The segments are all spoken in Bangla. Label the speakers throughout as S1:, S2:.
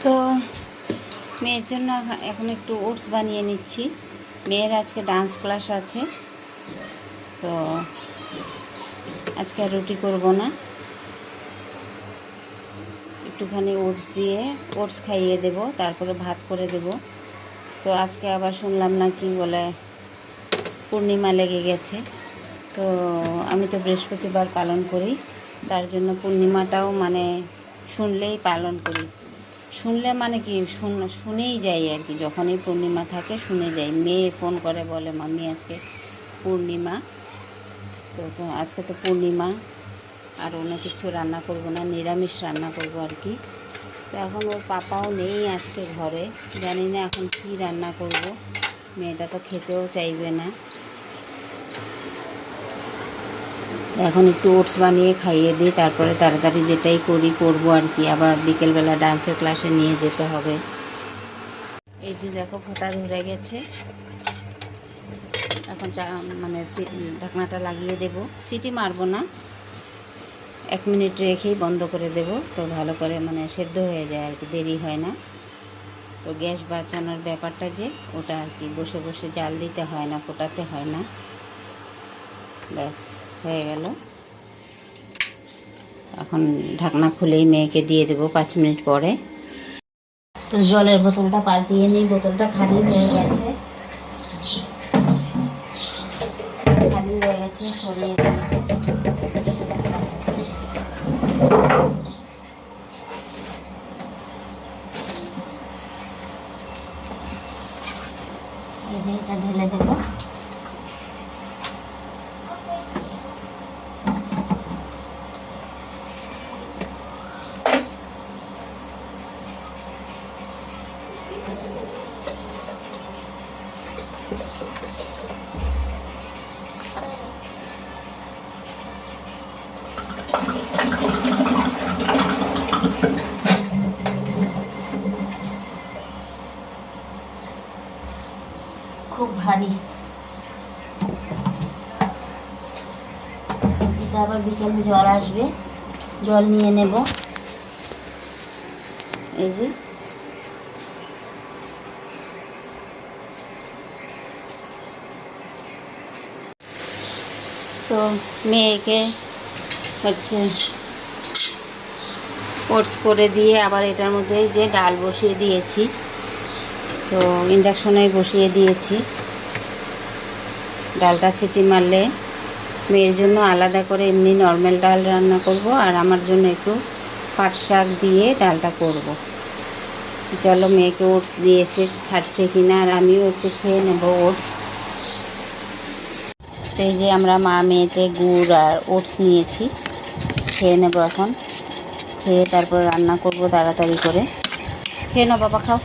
S1: তো মেয়ের জন্য এখন একটু ওটস বানিয়ে নিচ্ছি। মেয়ের আজকে ডান্স ক্লাস আছে, তো আজকে আর রুটি করব না, একটুখানি ওটস দিয়ে ওটস খাইয়ে দেব, তারপরে ভাত করে দেব। তো আজকে আবার শুনলাম না কি বলে পূর্ণিমা লেগে গেছে। তো আমি তো বৃহস্পতিবার পালন করি, তার জন্য পূর্ণিমাটাও মানে শুনলেই পালন করি। শুনলে মানে কি শুনেই যাই আর কি, যখনই পূর্ণিমা থাকে শুনে যাই। মেয়ে ফোন করে বলে মাম্মি আজকে পূর্ণিমা, তো আজকে তো পূর্ণিমা, আর অন্য কিছু রান্না করব না, নিরামিষ রান্না করব আর কি। তো এখন ওর পাপাও নেই আজকে ঘরে, জানি না এখন কি রান্না করব। মেয়েটা তো খেতেও চাইবে না, তো এখন একটু ওটস বানিয়ে খাইয়ে দিই, তারপরে তাড়াতাড়ি যেটাই করবো আর কি। আবার বিকেলবেলা ডান্সের ক্লাসে নিয়ে যেতে হবে। এই যে দেখো ফোঁটা ধরে গেছে, এখন মানে ঢাকনাটা লাগিয়ে দেব। সিটি মারবো না, 1 মিনিট রেখেই বন্ধ করে দেব, তো ভালো করে মানে সেদ্ধ হয়ে যায় আর কি, দেরি হয় না। তো গ্যাস বাঁচানোর ব্যাপারটা যে ওটা আর কি, বসে বসে জাল দিতে হয় না, ফোটাতে হয় না। ব্যাস হয়ে গেল। এখন ঢাকনা খুলেই মেয়েকে দিয়ে দেবো 5 মিনিট পরে। তো জলের বোতলটা পাল্টিয়ে নিই, বোতলটা খালি হয়ে গেছে, সরিয়ে দিই। এই যে এটা ঢেলে দেবো। খুব ভারী এটা, আবার বিকেলে জল আসবে, জল নিয়ে নেব। এই যে তো মেয়েকে হচ্ছে ওটস করে দিয়ে আবার এটার মধ্যে যে ডাল বসিয়ে দিয়েছি, তো ইন্ডাকশনে বসিয়ে দিয়েছি। ডালটা সিটি মারলে মেয়ের জন্য আলাদা করে এমনি নর্মাল ডাল রান্না করব, আর আমার জন্য একটু পাট শাক দিয়ে ডালটা করব। চলো মেয়েকে ওটস দিয়েছে, খাচ্ছে কিনা, আর আমিও একটু খেয়ে নেব ওটস। তো এই যে আমরা মা মেয়েতে গুড় আর ওটস নিয়েছি, খেয়ে নেব এখন। খেয়ে তারপর রান্না করব তাড়াতাড়ি করে। খেয়ে নাও বাবা, খাও।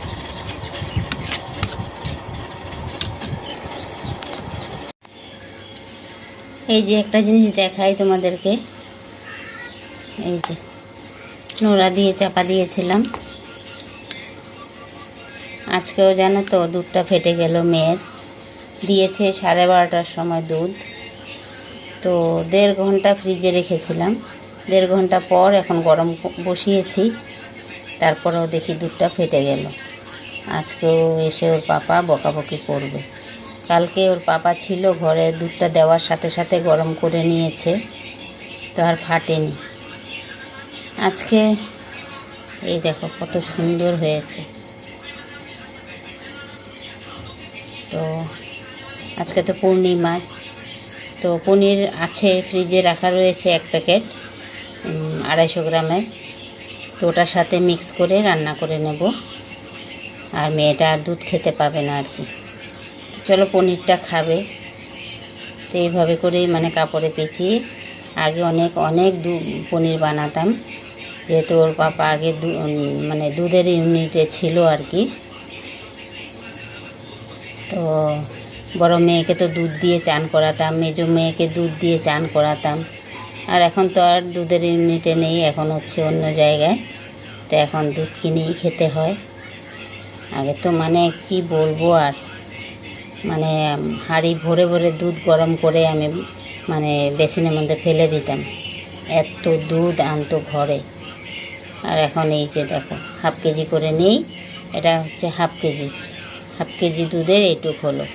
S1: এই যে একটা জিনিস দেখাই তোমাদেরকে, এই যে নোড়া দিয়ে চাপা দিয়েছিলাম, আজকেও জানো তো দুধটা ফেটে গেল। মেয়ের দিয়েছে 12:30টার সময় দুধ, তো 1.5 ঘন্টা ফ্রিজে রেখেছিলাম। 1.5 ঘন্টা পর এখন গরম বসিয়েছি, তারপরেও দেখি দুধটা ফেটে গেল। আজকেও এসে ওর পাপা বকাবকি করবে। কালকে ওর পাপা ছিল ঘরে, দুধটা দেওয়ার সাথে সাথে গরম করে নিয়েছে, তো আর ফাটেনি। আজকে এই দেখো কত সুন্দর হয়েছে। তো আজকে তো পূর্ণিমা, তো পনির আছে ফ্রিজে রাখা রয়েছে 1 প্যাকেট 250 গ্রামের, তো ওটার সাথে মিক্স করে রান্না করে নেব, আর মেয়েটা আর দুধ খেতে পাবে না আর কি। চলো পনিরটা খাবে, তো এইভাবে করেই মানে কাপড়ে পেঁচিয়ে আগে অনেক পনির বানাতাম, যেহেতু ওর পাপা আগে মানে দুধের ইউনিটে ছিল আর কি। তো বড় মেয়েকে তো দুধ দিয়ে চান করাতাম, মেজো মেয়েকে দুধ দিয়ে চান করাতাম, আর এখন তো আর দুধের ইউনিটে নেই, এখন হচ্ছে অন্য জায়গায়, তো এখন দুধ কিনেই খেতে হয়। আগে তো মানে কি বলবো, আর মানে হাঁড়ি ভরে ভরে দুধ গরম করে আমি মানে বেসিনের মধ্যে ফেলে দিতাম, এত দুধ আনতো ঘরে। আর এখন এই যে দেখো হাফ কেজি করে নেই, এটা হচ্ছে হাফ কেজি দুধের এইটুক হলো।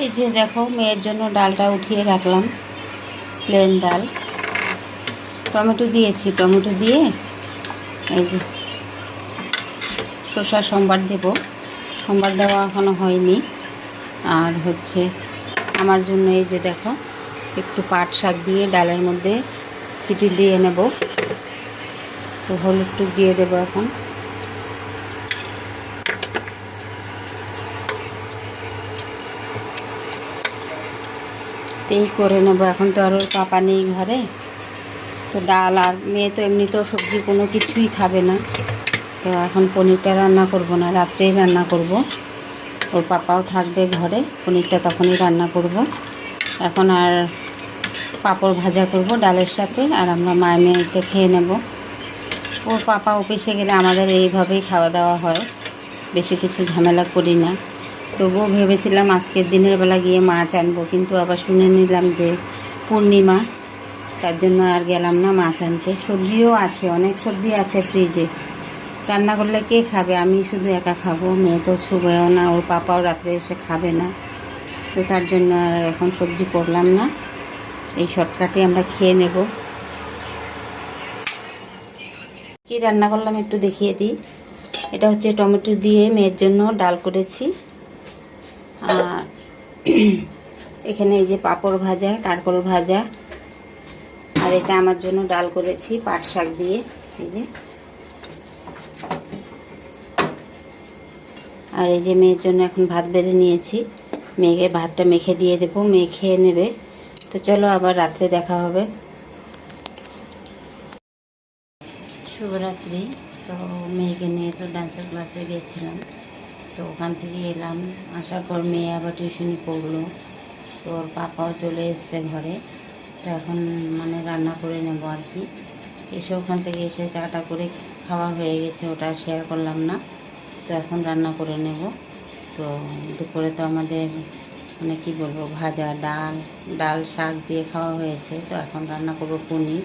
S1: এই যে দেখো মেয়ের জন্য ডালটা উঠিয়ে রাখলাম, প্লেন ডাল, টমেটো দিয়েছি, টমেটো দিয়ে এই যে শসা সোমবার দেব, সোমবার দেওয়া এখনও হয়নি। আর হচ্ছে আমার জন্য এই যে দেখো একটু পাট শাক দিয়ে ডালের মধ্যে সিটি দিয়ে নেব, তো হলুদ টুক দিয়ে দেবো এখন। এই করে নেবো এখন, তো আর ওর পাপা নেই ঘরে, তো ডাল, আর মেয়ে তো এমনিতেও সবজি কোনো কিছুই খাবে না, তো এখন পনিরটা রান্না করব না, রাত্রেই রান্না করব। ওর পাপাও থাকবে ঘরে, পনিরটা তখনই রান্না করব। এখন আর পাঁপড় ভাজা করব ডালের সাথে, আর আমরা মায়ের মেয়েকে খেয়ে নেব। ওর পাপা অফিসে গেলে আমাদের এইভাবেই খাওয়া দাওয়া হয়, বেশি কিছু ঝামেলা করি না। তবুও ভেবেছিলাম আজকের দিনের বেলা গিয়ে মাছ আনবো, কিন্তু আবার শুনে নিলাম যে পূর্ণিমা, তার জন্য আর গেলাম না মাছ আনতে। সবজিও আছে, অনেক সবজি আছে ফ্রিজে, রান্না করলে কে খাবে? আমি শুধু একা খাবো, মেয়ে তো ছুবেও না, ওর পাপাও রাত্রে এসে খাবে না, তো তার জন্য আর এখন সবজি করলাম না, এই শর্টকাটে আমরা খেয়ে নেব। কি রান্না করলাম একটু দেখিয়ে দিই। এটা হচ্ছে টমেটো দিয়ে মেয়ের জন্য ডাল করেছি, আর এখানে এই যে পাঁপড় ভাজা, কারকল ভাজা, আর এটা আমার জন্য ডাল করেছি পাট শাক দিয়ে। এই যে, আর এই যে মেয়ের জন্য এখন ভাত বেড়ে নিয়েছি, মেয়েকে ভাতটা মেখে দিয়ে দেবো, মেয়ে খেয়ে নেবে। তো চলো আবার রাত্রে দেখা হবে। শুভরাত্রি। তো মেয়েকে নিয়ে তো ডান্সের ক্লাসে গিয়েছিলাম, তো ওখান থেকে এলাম, আসার পর মেয়ে আবার টিউশনি পড়লো, তো ওর পাপাও চলে এসছে ঘরে, তো এখন মানে রান্না করে নেবো আর কি। এসে ওখান থেকে এসে চাটা করে খাওয়া হয়ে গেছে, ওটা শেয়ার করলাম না। তো এখন রান্না করে নেব। তো দুপুরে তো আমাদের মানে কী বলবো, ভাজা, ডাল শাক দিয়ে খাওয়া হয়েছে, তো এখন রান্না করবো পনির।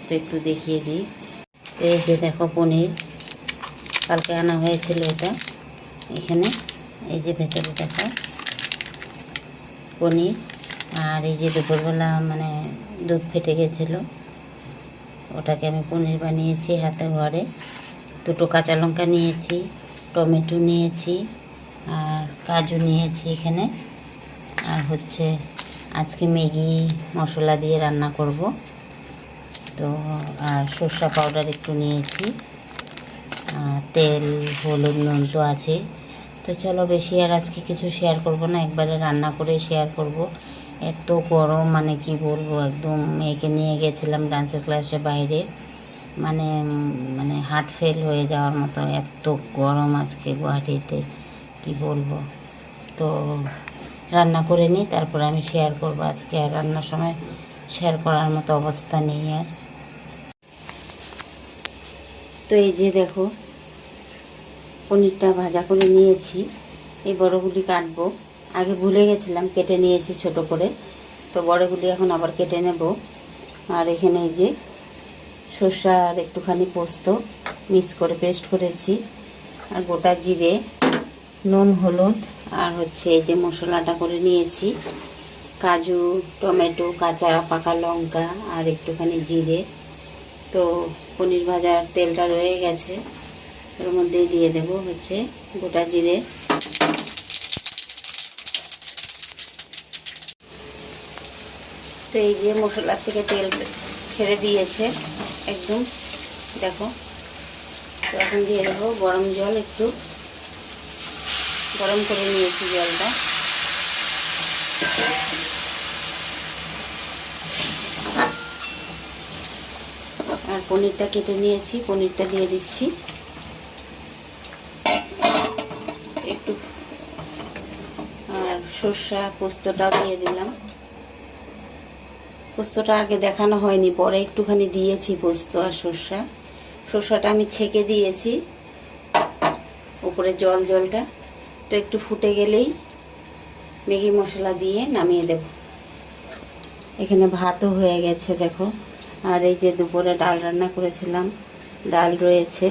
S1: তো একটু দেখিয়ে দিই। তো এই যে দেখো পনির, কালকে আনা হয়েছিল এটা, এখানে এই যে ভেতরে দেখো পনির। আর এই যে দুপুরবেলা মানে দুধ ফেটে গেছিলো, ওটাকে আমি পনির বানিয়েছি হাতে ঘরে। দুটো কাঁচা লঙ্কা নিয়েছি, টমেটো নিয়েছি, আর কাজু নিয়েছি এখানে, আর হচ্ছে আজকে ম্যাগি মশলা দিয়ে রান্না করব। তো আর সরষা পাউডার একটু নিয়েছি, তেল, হলুদ, নুন তো আছে। তো চলো বেশি আর আজকে কিছু শেয়ার করব না, একবারে রান্না করে শেয়ার করব। এত গরম মানে কি বলবো, একদম মেয়েকে নিয়ে গেছিলাম ডান্সের ক্লাসে বাইরে, মানে মানে হার্ট ফেল হয়ে যাওয়ার মতো, এত গরম আজকে গুয়াহাটিতে, কি বলবো। তো রান্না করে নিই, তারপরে আমি শেয়ার করব। আজকে আর রান্নার সময় শেয়ার করার মতো অবস্থা নেই আর। তো এই যে দেখো পনিরটা ভাজা করে নিয়েছি, এই বড়গুলি কাটবো, আগে ভুলে গেছিলাম, কেটে নিয়েছি ছোট করে, তো বড়গুলি এখন আবার কেটে নেব। আর এখানে এই যে সর্ষে আর একটুখানি পোস্ত মিক্স করে পেস্ট করেছি, আর গোটা জিরে, নুন, হলুদ, আর হচ্ছে এই যে মশলাটা করে নিয়েছি, কাজু, টমেটো, কাঁচা পাকা লঙ্কা, আর একটুখানি জিরে। তো পনির ভাজার তেলটা রয়ে গেছে, ওর মধ্যেই দিয়ে দেব হচ্ছে গোটা জিরে। তো এই যে মশলার থেকে তেল ছেড়ে দিয়েছে একদম, দেখো। তো এখন দিয়ে দেবো গরম জল, একটু গরম করে নিয়েছি জলটা। আর পনিরটা কেটে নিয়েছি, পনিরটা দিয়ে দিচ্ছি একটু, আর সর্ষা পোস্তটাও দিয়ে দিলাম। পোস্তটা আগে দেখানো হয়নি, পরে একটুখানি দিয়েছি পোস্ত আর সর্ষাটা আমি ছেঁকে দিয়েছি উপরে জলটা। তো একটু ফুটে গেলেই ম্যাগি মশলা দিয়ে নামিয়ে দেব। এখানে ভাতও হয়ে গেছে দেখো, আর এই যে দুপুরে ডাল রান্না করেছিলাম, ডাল রয়েছে,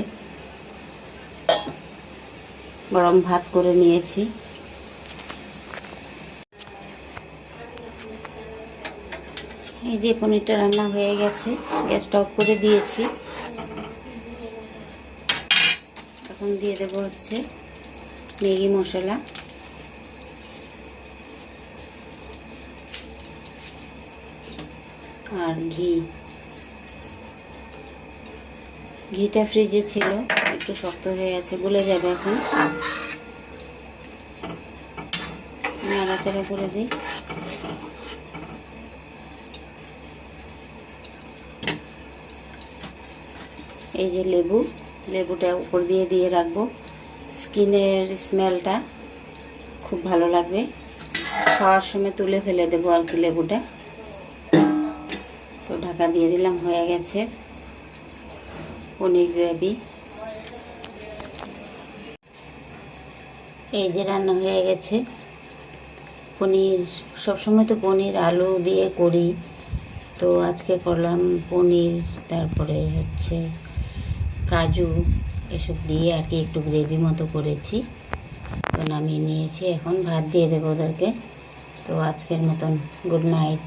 S1: গরম ভাত করে নিয়েছি। এই যে পনিরটা রান্না হয়ে গেছে, গ্যাসটা অফ করে দিয়েছি। এখন দিয়ে দেবো হচ্ছে ম্যাগি মশলা, আর ঘিটা ফ্রিজে ছিল, একটু শক্ত হয়ে আছে, গলে যাবে। এখন নাড়াচাড়া করে দিই। এই যে লেবুটা উপর দিয়ে রাখবো, স্কিনের স্মেলটা খুব ভালো লাগবে। খাওয়ার সময় তুলে ফেলে দেবো আর কি লেবুটা। তো ঢাকা দিয়ে দিলাম, হয়ে গেছে পনির গ্রেভি। এই যে রান্না হয়ে গেছে পনির। সবসময় তো পনির আলু দিয়ে করি, তো আজকে করলাম পনির, তারপরে হচ্ছে কাজু, এসব দিয়ে আর কি একটু গ্রেভি মতো করেছি। তো নামিয়ে নিয়েছি, এখন ভাত দিয়ে দেবো ওদেরকে। তো আজকের মতন গুড নাইট।